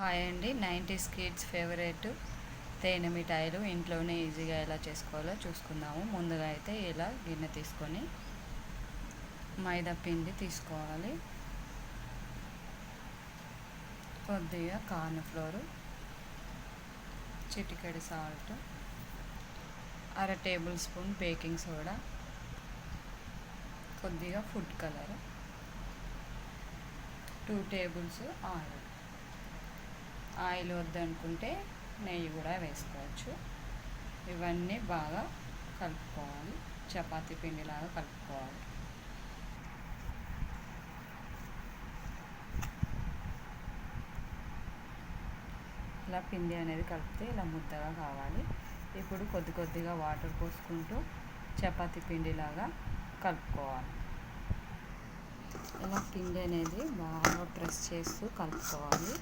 Hi అండి. 90s kids favourite తేనె మిఠాయిలు ఇంట్లోనే ఈజీగా ఎలా చేసుకోవాలో చూసుకుందాము. ముందుగా అయితే ఇలా గిన్నె తీసుకొని మైదా పిండి తీసుకోవాలి, కొద్దిగా కార్న్ ఫ్లోర్, చిటికెడు సాల్ట్, అర టేబుల్ స్పూన్ బేకింగ్ సోడా, కొద్దిగా ఫుడ్ కలర్, 2 టేబుల్స్ ఆయిల్ వద్దనుకుంటే నెయ్యి కూడా వేసుకోవచ్చు. ఇవన్నీ బాగా కలుపుకోవాలి, చపాతీ పిండిలాగా కలుపుకోవాలి. ఇలా పిండి అనేది కలిపితే ఇలా ముద్దగా కావాలి. ఇప్పుడు కొద్ది కొద్దిగా వాటర్ పోసుకుంటూ చపాతీ పిండిలాగా కలుపుకోవాలి. ఇలా పిండి అనేది బాగా ప్రెస్ చేస్తూ కలుపుకోవాలి.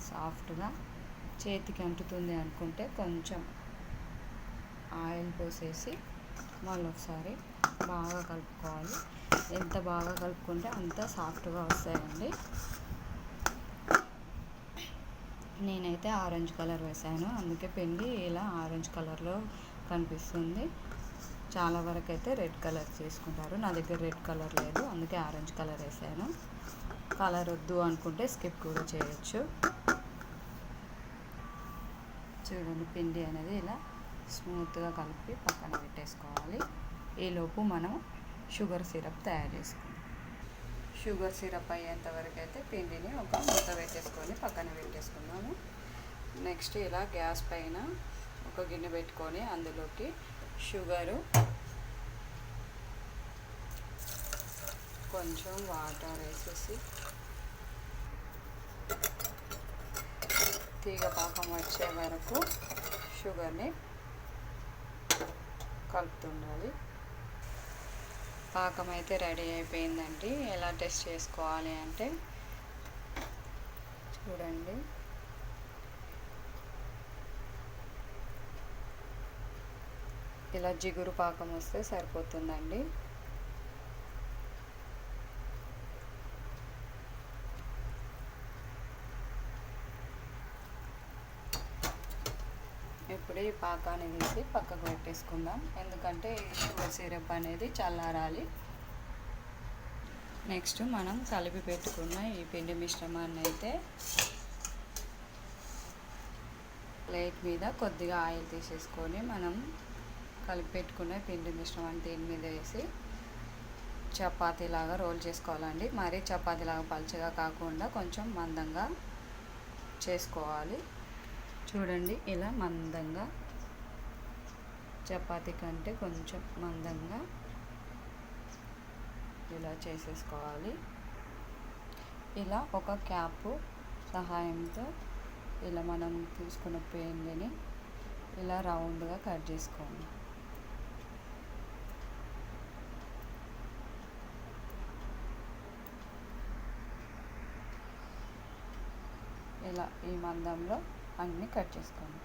సాఫ్ట్గా చేతికి అంటుతుంది అనుకుంటే కొంచెం ఆయిల్ పోసేసి మళ్ళీ ఒకసారి బాగా కలుపుకోవాలి. ఎంత బాగా కలుపుకుంటే అంత సాఫ్ట్గా వస్తాయండి. నేనైతే ఆరెంజ్ కలర్ వేసాను, అందుకే పిండి ఇలా ఆరెంజ్ కలర్లో కనిపిస్తుంది. చాలా వరకు అయితే రెడ్ కలర్ చేసుకుంటారు. నా దగ్గర రెడ్ కలర్ లేదు, అందుకే ఆరెంజ్ కలర్ వేసాను. కలర్ వద్దు అనుకుంటే స్కిప్ కూడా చేయొచ్చు. చూడండి, పిండి అనేది ఇలా స్మూత్గా కలిపి పక్కన పెట్టేసుకోవాలి. ఈలోపు మనం షుగర్ సిరప్ తయారు చేసుకుందాం. షుగర్ సిరప్ అయ్యేంత వరకు అయితే పిండిని ఒక మూత పెట్టేసుకొని పక్కన పెట్టేసుకుందాము. నెక్స్ట్ ఇలా గ్యాస్ పైన ఒక గిన్నె పెట్టుకొని అందులోకి షుగరు, కొంచెం వాటర్ వేసేసి తీగ పాకం వచ్చే వరకు షుగర్ని కలుపుతుండాలి. పాకం అయితే రెడీ అయిపోయిందండి. ఎలా టెస్ట్ చేసుకోవాలి అంటే చూడండి, ఇలా జిగురు పాకం వస్తే సరిపోతుందండి. ఇప్పుడు ఈ పాకాన్ని తీసి పక్కకు పెట్టేసుకుందాం, ఎందుకంటే షుగర్ సిరప్ అనేది చల్లారాలి. నెక్స్ట్ మనం కలిపి పెట్టుకున్న ఈ పిండి మిశ్రమాన్ని అయితే ప్లేట్ మీద కొద్దిగా ఆయిల్ తీసేసుకొని మనం కలిపి పెట్టుకున్న పిండి మిశ్రమాన్ని దీని మీద వేసి చపాతీలాగా రోల్ చేసుకోవాలండి. మరీ చపాతీలాగా పలుచగా కాకుండా కొంచెం మందంగా చేసుకోవాలి. చూడండి, ఇలా మందంగా, చపాతీ కంటే కొంచెం మందంగా ఇలా చేసేసుకోవాలి. ఇలా ఒక క్యాప్ సహాయంతో ఇలా మనం తీసుకున్న పిండిని ఇలా రౌండ్గా కట్ చేసుకోండి. ఇలా ఈ మందంలో అన్నీ కట్ చేసుకోండి.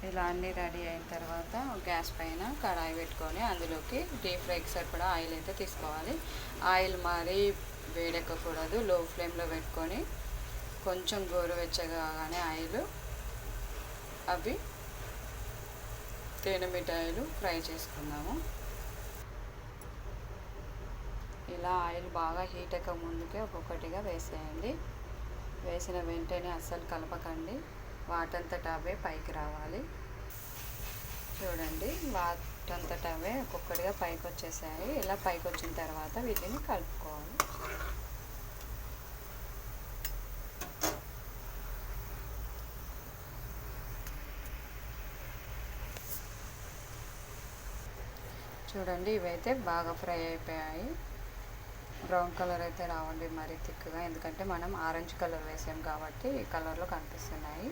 ఇలా అన్నీ రెడీ అయిన తర్వాత గ్యాస్ పైన కడాయి పెట్టుకొని అందులోకి డీప్ ఫ్రైకి సరిపడా ఆయిల్ అయితే తీసుకోవాలి. ఆయిల్ మరీ వేడెక్కకూడదు, లో ఫ్లేమ్లో పెట్టుకొని కొంచెం గోరువెచ్చగా కాగానే ఆయిల్ అవి తేనె మిఠాయిలు ఫ్రై చేసుకుందాము. ఇలా ఆయిల్ బాగా హీట్ ఎక్క ముందుకే ఒక్కొక్కటిగా వేసేయండి. వేసిన వెంటనే అస్సలు కలపకండి, వాటంతట అవే పైకి రావాలి. చూడండి, వాటంతట అవే ఒక్కొక్కటిగా పైకి వచ్చేసాయి. ఇలా పైకి వచ్చిన తర్వాత వీటిని కలుపుకోవాలి. చూడండి, ఇవైతే బాగా ఫ్రై అయిపోయాయి. బ్రౌన్ కలర్ అయితే రావండి మరీ థిక్గా, ఎందుకంటే మనం ఆరెంజ్ కలర్ వేసాం కాబట్టి ఈ కలర్లో కనిపిస్తున్నాయి.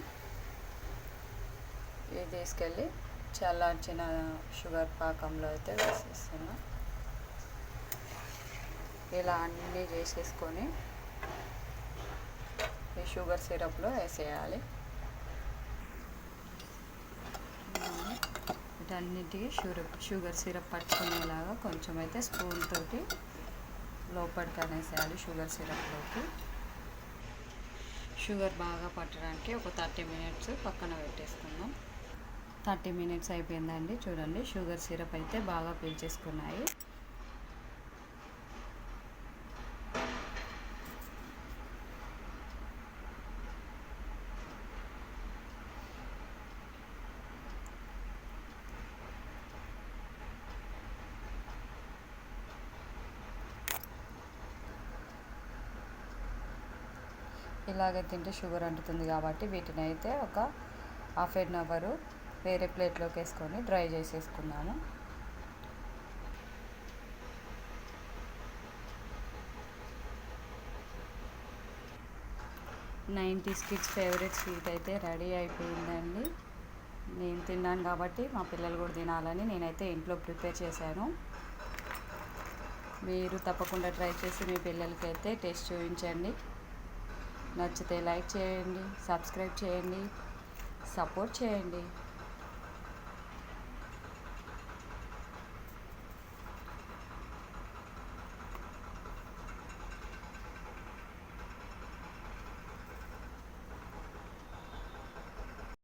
ఇది తీసుకెళ్ళి చల్లార్చిన షుగర్ పాకంలో అయితే వేసేస్తున్నా. ఇలా అన్నీ చేసేసుకొని ఈ షుగర్ సిరప్లో వేసేయాలి. వీటన్నిటికీ షుగర్ సిరప్ పట్టుకునేలాగా కొంచెం అయితే స్పూన్ తోటి లోపలికి అనేసేయాలి షుగర్ సిరప్లోకి. షుగర్ బాగా పట్టడానికి ఒక 30 మినిట్స్ పక్కన పెట్టేసుకుందాం. 30 మినిట్స్ అయిపోయిందండి. చూడండి షుగర్ సిరప్ అయితే బాగా పీల్చేసుకున్నాయి. ఇలాగే తింటే షుగర్ అంటుతుంది కాబట్టి వీటిని అయితే ఒక హాఫ్ ఎన్ అవర్ వేరే ప్లేట్లోకి వేసుకొని డ్రై చేసేసుకున్నాము. నైంటీస్ కిడ్స్ ఫేవరెట్ స్వీట్ అయితే రెడీ అయిపోయిందండి. నేను తిన్నాను కాబట్టి మా పిల్లలు కూడా తినాలని నేనైతే ఇంట్లో ప్రిపేర్ చేశాను. మీరు తప్పకుండా ట్రై చేసి మీ పిల్లలకి అయితే టేస్ట్ చూపించండి. నచ్చితే లైక్ చేయండి, సబ్స్క్రైబ్ చేయండి, సపోర్ట్ చేయండి.